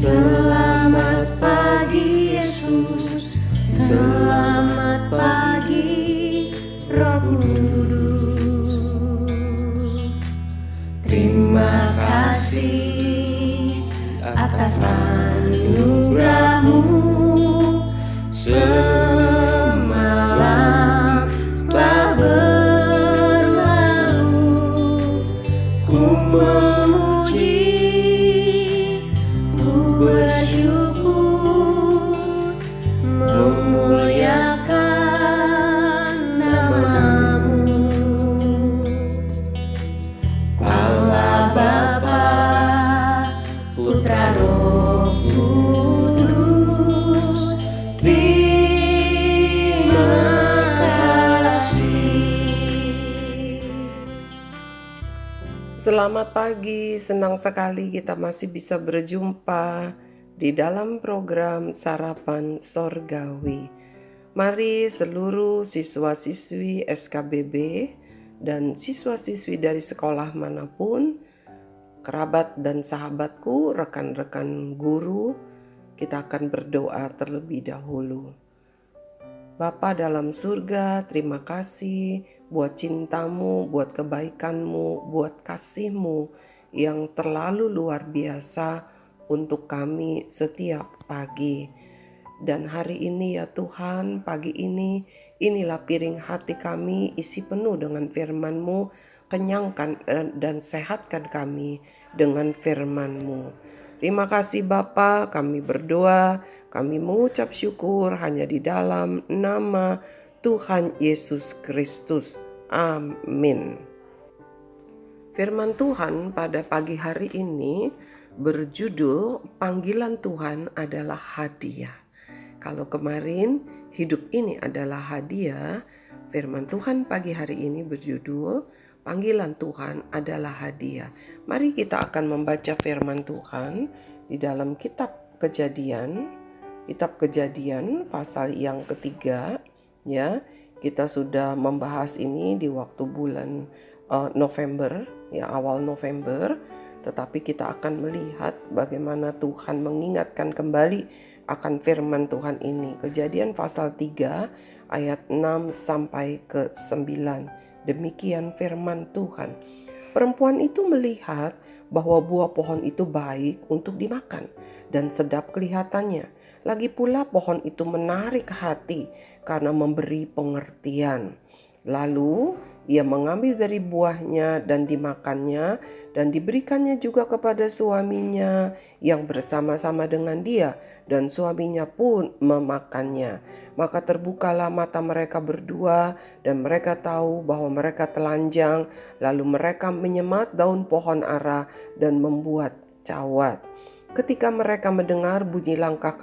Selamat pagi Yesus, selamat pagi Roh Kudus. Terima kasih atas anugerah-Mu. Semalam telah berlalu, ku memuji, ku bersyukur, memuliakan nama-Mu. Allah Bapa, Putra Roh Kudus, terima kasih. Selamat pagi, senang sekali kita masih bisa berjumpa di dalam program Sarapan Sorgawi. Mari seluruh siswa-siswi SKBB dan siswa-siswi dari sekolah manapun, kerabat dan sahabatku, rekan-rekan guru, kita akan berdoa terlebih dahulu. Bapa dalam surga, terima kasih buat cinta-Mu, buat kebaikan-Mu, buat kasih-Mu yang terlalu luar biasa untuk kami setiap pagi. Dan hari ini ya Tuhan, pagi ini, inilah piring hati kami isi penuh dengan firman-Mu, kenyangkan dan sehatkan kami dengan firman-Mu. Terima kasih Bapa, kami berdoa, kami mengucap syukur hanya di dalam nama Tuhan Yesus Kristus. Amin. Firman Tuhan pada pagi hari ini berjudul Panggilan Tuhan adalah Hadiah. Kalau kemarin hidup ini adalah hadiah, firman Tuhan pagi hari ini berjudul Panggilan Tuhan adalah hadiah. Mari kita akan membaca firman Tuhan di dalam kitab Kejadian pasal yang ketiga, ya. Kita sudah membahas ini di waktu bulan November, ya, awal November, tetapi kita akan melihat bagaimana Tuhan mengingatkan kembali akan firman Tuhan ini. Kejadian pasal 3 ayat 6 sampai ke 9. Demikian firman Tuhan. Perempuan itu melihat bahwa buah pohon itu baik untuk dimakan dan sedap kelihatannya. Lagi pula pohon itu menarik hati karena memberi pengertian. Lalu ia mengambil dari buahnya dan dimakannya dan diberikannya juga kepada suaminya yang bersama-sama dengan dia, dan suaminya pun memakannya. Maka terbukalah mata mereka berdua dan mereka tahu bahwa mereka telanjang. Lalu mereka menyemat daun pohon ara dan membuat cawat. Ketika mereka mendengar bunyi langkah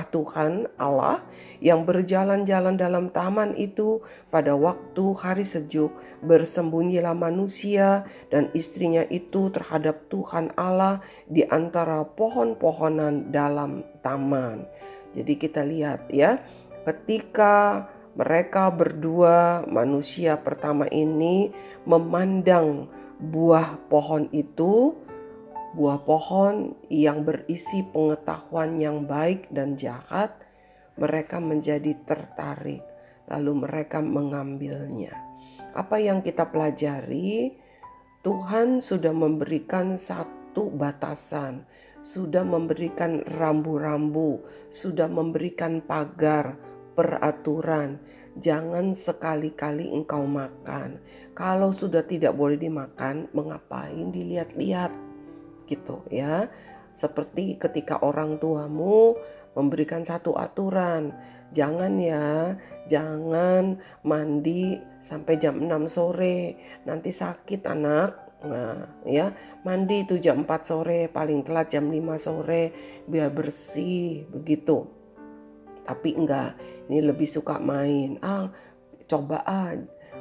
Tuhan Allah yang berjalan-jalan dalam taman itu pada waktu hari sejuk, bersembunyilah manusia dan istrinya itu terhadap Tuhan Allah di antara pohon-pohonan dalam taman. Jadi kita lihat ya, ketika mereka berdua, manusia pertama ini memandang buah pohon itu, buah pohon yang berisi pengetahuan yang baik dan jahat, mereka menjadi tertarik, lalu mereka mengambilnya. Apa yang kita pelajari? Tuhan sudah memberikan satu batasan, sudah memberikan rambu-rambu, sudah memberikan pagar, peraturan. Jangan sekali-kali engkau makan. Kalau sudah tidak boleh dimakan, mengapain dilihat-lihat? Gitu ya. Seperti ketika orang tuamu memberikan satu aturan, jangan mandi sampai jam 6 sore, nanti sakit anak. Nah ya, mandi itu jam 4 sore, paling telat jam 5 sore, biar bersih begitu. Tapi enggak, ini lebih suka main.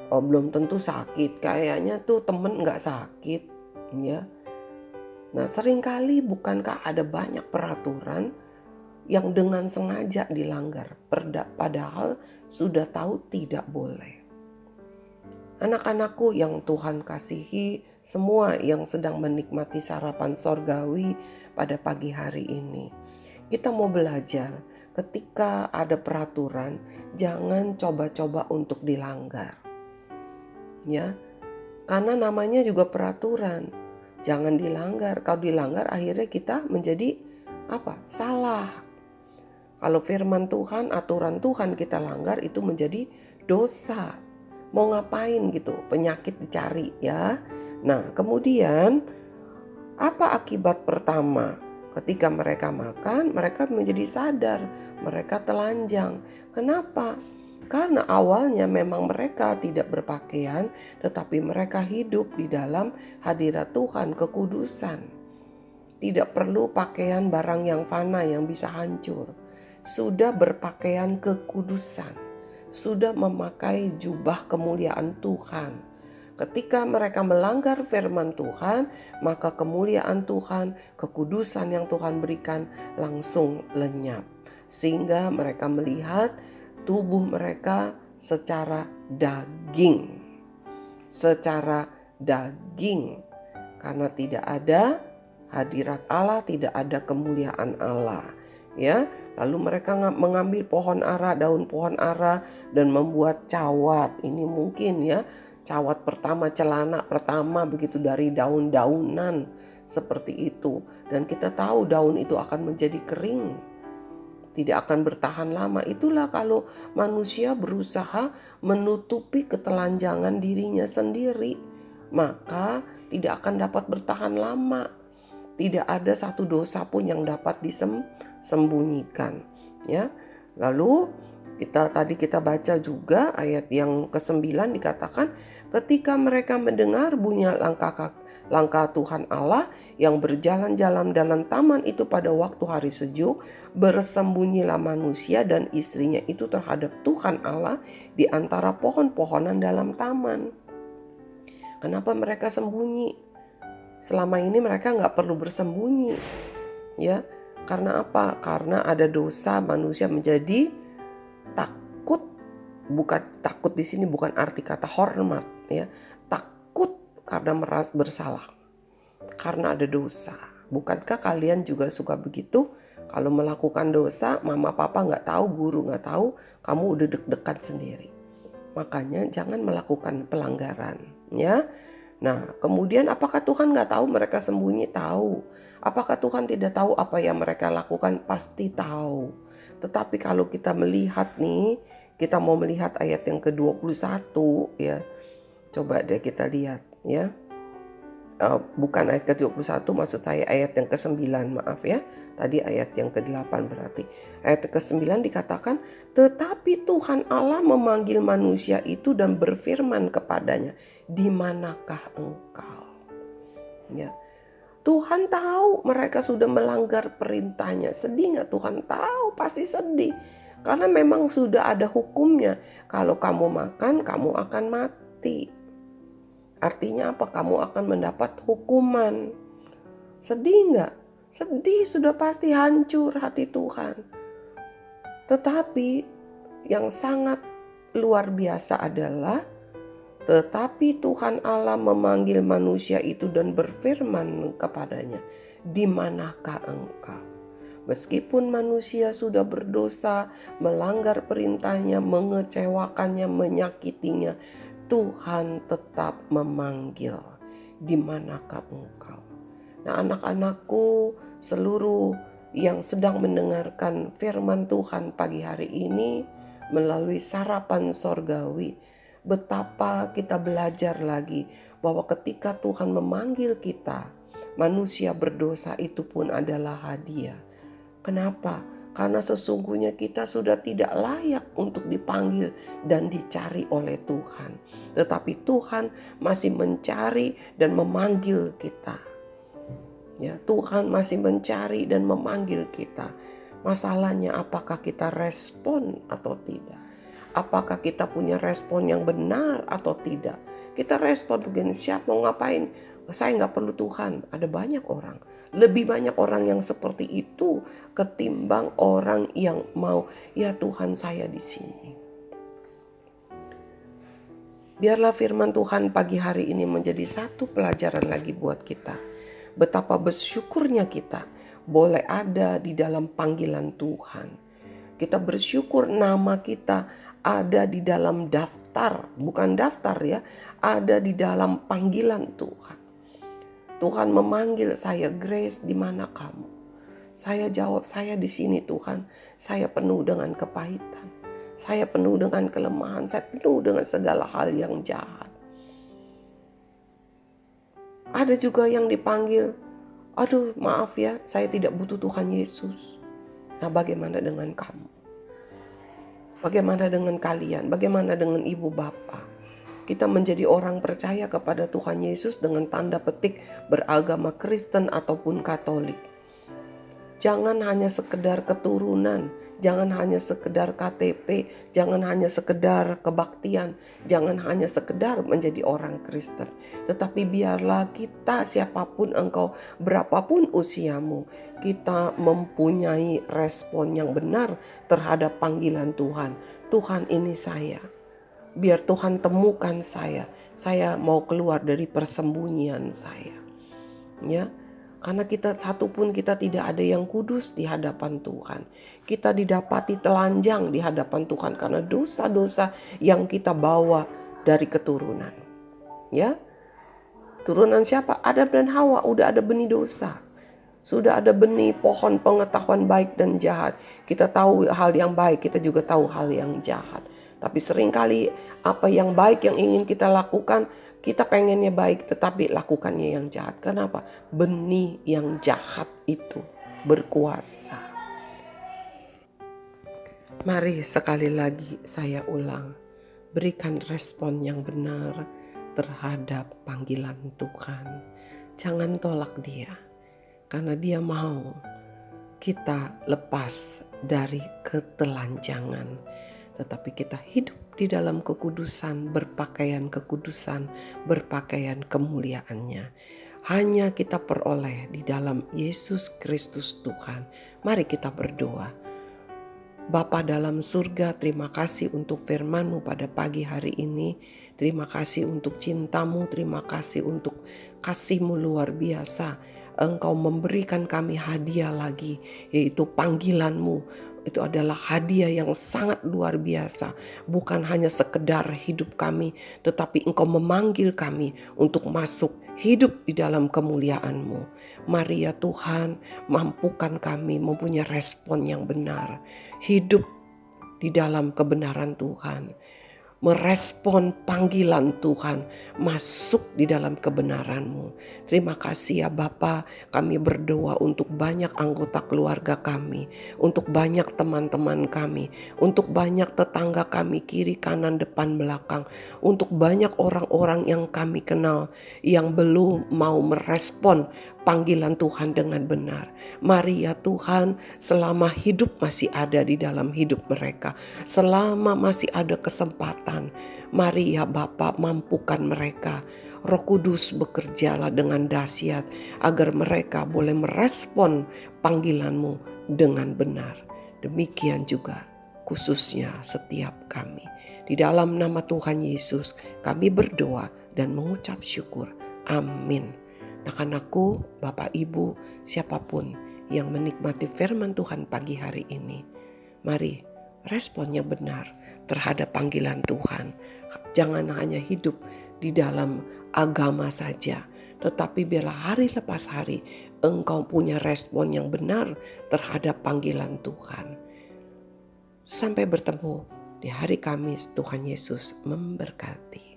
Belum tentu sakit, kayaknya tuh temen enggak sakit ya. Nah, seringkali bukankah ada banyak peraturan yang dengan sengaja dilanggar, padahal sudah tahu tidak boleh. Anak-anakku yang Tuhan kasihi, semua yang sedang menikmati sarapan sorgawi pada pagi hari ini. Kita mau belajar ketika ada peraturan, jangan coba-coba untuk dilanggar. Ya, karena namanya juga peraturan. Jangan dilanggar. Kalau dilanggar akhirnya kita menjadi salah. Kalau firman Tuhan, aturan Tuhan kita langgar itu menjadi dosa. Mau ngapain gitu? Penyakit dicari ya. Nah, kemudian apa akibat pertama? Ketika mereka makan, mereka menjadi sadar, mereka telanjang. Kenapa? Karena awalnya memang mereka tidak berpakaian, tetapi mereka hidup di dalam hadirat Tuhan, kekudusan. Tidak perlu pakaian barang yang fana yang bisa hancur. Sudah berpakaian kekudusan. Sudah memakai jubah kemuliaan Tuhan. Ketika mereka melanggar firman Tuhan, maka kemuliaan Tuhan, kekudusan yang Tuhan berikan langsung lenyap. Sehingga mereka melihat tubuh mereka secara daging. Secara daging. Karena tidak ada hadirat Allah, tidak ada kemuliaan Allah. Ya, lalu mereka mengambil pohon ara, daun pohon ara dan membuat cawat. Ini mungkin ya, cawat pertama, celana pertama begitu dari daun-daunan seperti itu. Dan kita tahu daun itu akan menjadi kering. Tidak akan bertahan lama. Itulah kalau manusia berusaha menutupi ketelanjangan dirinya sendiri, maka tidak akan dapat bertahan lama. Tidak ada satu dosa pun yang dapat disembunyikan. Ya, lalu kita baca juga ayat yang ke-9 dikatakan, ketika mereka mendengar bunyi langkah Tuhan Allah yang berjalan-jalan dalam taman itu pada waktu hari sejuk, bersembunyilah manusia dan istrinya itu terhadap Tuhan Allah di antara pohon-pohonan dalam taman. Kenapa mereka sembunyi? Selama ini mereka nggak perlu bersembunyi. Ya, karena apa? Karena ada dosa, manusia menjadi takut. Bukan takut di sini bukan arti kata hormat, ya. Takut karena merasa bersalah. Karena ada dosa. Bukankah kalian juga suka begitu? Kalau melakukan dosa, mama papa nggak tahu, guru nggak tahu, kamu udah deg-degan sendiri. Makanya jangan melakukan pelanggaran, ya. Nah, kemudian apakah Tuhan nggak tahu mereka sembunyi? Tahu. Apakah Tuhan tidak tahu apa yang mereka lakukan? Pasti tahu. Tetapi kalau kita melihat nih, kita mau melihat ayat yang ke-21 ya. Coba deh kita lihat ya. Bukan ayat ke-21, maksud saya ayat yang ke-9, maaf ya. Tadi ayat yang ke-8 berarti. Ayat ke-9 dikatakan, tetapi Tuhan Allah memanggil manusia itu dan berfirman kepadanya, di manakah engkau? Ya. Tuhan tahu mereka sudah melanggar perintahnya. Sedih gak Tuhan? Tahu, pasti sedih. Karena memang sudah ada hukumnya. Kalau kamu makan, kamu akan mati. Artinya apa? Kamu akan mendapat hukuman. Sedih gak? Sedih, sudah pasti hancur hati Tuhan. Tetapi yang sangat luar biasa adalah, tetapi Tuhan Allah memanggil manusia itu dan berfirman kepadanya, di manakah engkau? Meskipun manusia sudah berdosa, melanggar perintahnya, mengecewakannya, menyakitinya, Tuhan tetap memanggil, di manakah engkau? Nah, anak-anakku, seluruh yang sedang mendengarkan firman Tuhan pagi hari ini melalui sarapan sorgawi, betapa kita belajar lagi bahwa ketika Tuhan memanggil kita, manusia berdosa itu pun adalah hadiah. Kenapa? Karena sesungguhnya kita sudah tidak layak untuk dipanggil dan dicari oleh Tuhan. Tetapi Tuhan masih mencari dan memanggil kita. Ya, Tuhan masih mencari dan memanggil kita. Masalahnya apakah kita respon atau tidak? Apakah kita punya respon yang benar atau tidak? Kita respon begini, siap mau ngapain? Saya nggak perlu Tuhan. Ada banyak orang. Lebih banyak orang yang seperti itu ketimbang orang yang mau, ya Tuhan saya di sini. Biarlah firman Tuhan pagi hari ini menjadi satu pelajaran lagi buat kita. Betapa bersyukurnya kita boleh ada di dalam panggilan Tuhan. Kita bersyukur nama kita ada di dalam daftar, bukan daftar ya, ada di dalam panggilan Tuhan. Tuhan memanggil saya, Grace, di mana kamu? Saya jawab, saya di sini Tuhan. Saya penuh dengan kepahitan. Saya penuh dengan kelemahan, saya penuh dengan segala hal yang jahat. Ada juga yang dipanggil, aduh maaf ya, saya tidak butuh Tuhan Yesus. Nah, bagaimana dengan kamu? Bagaimana dengan kalian? Bagaimana dengan ibu bapak? Kita menjadi orang percaya kepada Tuhan Yesus dengan tanda petik beragama Kristen ataupun Katolik. Jangan hanya sekedar keturunan, jangan hanya sekedar KTP, jangan hanya sekedar kebaktian, jangan hanya sekedar menjadi orang Kristen. Tetapi biarlah kita, siapapun engkau, berapapun usiamu, kita mempunyai respon yang benar terhadap panggilan Tuhan. Tuhan, ini saya. Biar Tuhan temukan saya mau keluar dari persembunyian saya. Ya. Karena satupun kita tidak ada yang kudus di hadapan Tuhan. Kita didapati telanjang di hadapan Tuhan karena dosa-dosa yang kita bawa dari keturunan. Ya, turunan siapa? Adam dan Hawa, udah ada benih dosa. Sudah ada benih pohon pengetahuan baik dan jahat. Kita tahu hal yang baik, kita juga tahu hal yang jahat. Tapi seringkali apa yang baik yang ingin kita lakukan, kita pengennya baik tetapi lakukannya yang jahat. Kenapa? Benih yang jahat itu berkuasa. Mari sekali lagi saya ulang. Berikan respon yang benar terhadap panggilan Tuhan. Jangan tolak dia. Karena dia mau kita lepas dari ketelanjangan. Tetapi kita hidup di dalam kekudusan, berpakaian kekudusan, berpakaian kemuliaannya. Hanya kita peroleh di dalam Yesus Kristus Tuhan. Mari kita berdoa. Bapa dalam surga, terima kasih untuk firman-Mu pada pagi hari ini. Terima kasih untuk cinta-Mu, terima kasih untuk kasih-Mu luar biasa. Engkau memberikan kami hadiah lagi, yaitu panggilan-Mu. Itu adalah hadiah yang sangat luar biasa. Bukan hanya sekedar hidup kami, tetapi Engkau memanggil kami untuk masuk hidup di dalam kemuliaan-Mu. Mari ya Tuhan, mampukan kami mempunyai respon yang benar. Hidup di dalam kebenaran Tuhan. Merespon panggilan Tuhan, masuk di dalam kebenaran-Mu. Terima kasih ya Bapa, kami berdoa untuk banyak anggota keluarga kami, untuk banyak teman-teman kami, untuk banyak tetangga kami kiri, kanan, depan, belakang, untuk banyak orang-orang yang kami kenal yang belum mau merespon panggilan Tuhan dengan benar. Mari ya Tuhan, selama hidup masih ada di dalam hidup mereka, selama masih ada kesempatan, mari ya Bapa, mampukan mereka. Roh Kudus bekerjalah dengan dahsyat agar mereka boleh merespon panggilan-Mu dengan benar. Demikian juga khususnya setiap kami. Di dalam nama Tuhan Yesus kami berdoa dan mengucap syukur. Amin. Anak-anakku, Bapak Ibu, siapapun yang menikmati firman Tuhan pagi hari ini, mari responnya benar terhadap panggilan Tuhan. Jangan hanya hidup di dalam agama saja, tetapi biarlah hari lepas hari engkau punya respon yang benar terhadap panggilan Tuhan. Sampai bertemu di hari Kamis, Tuhan Yesus memberkati.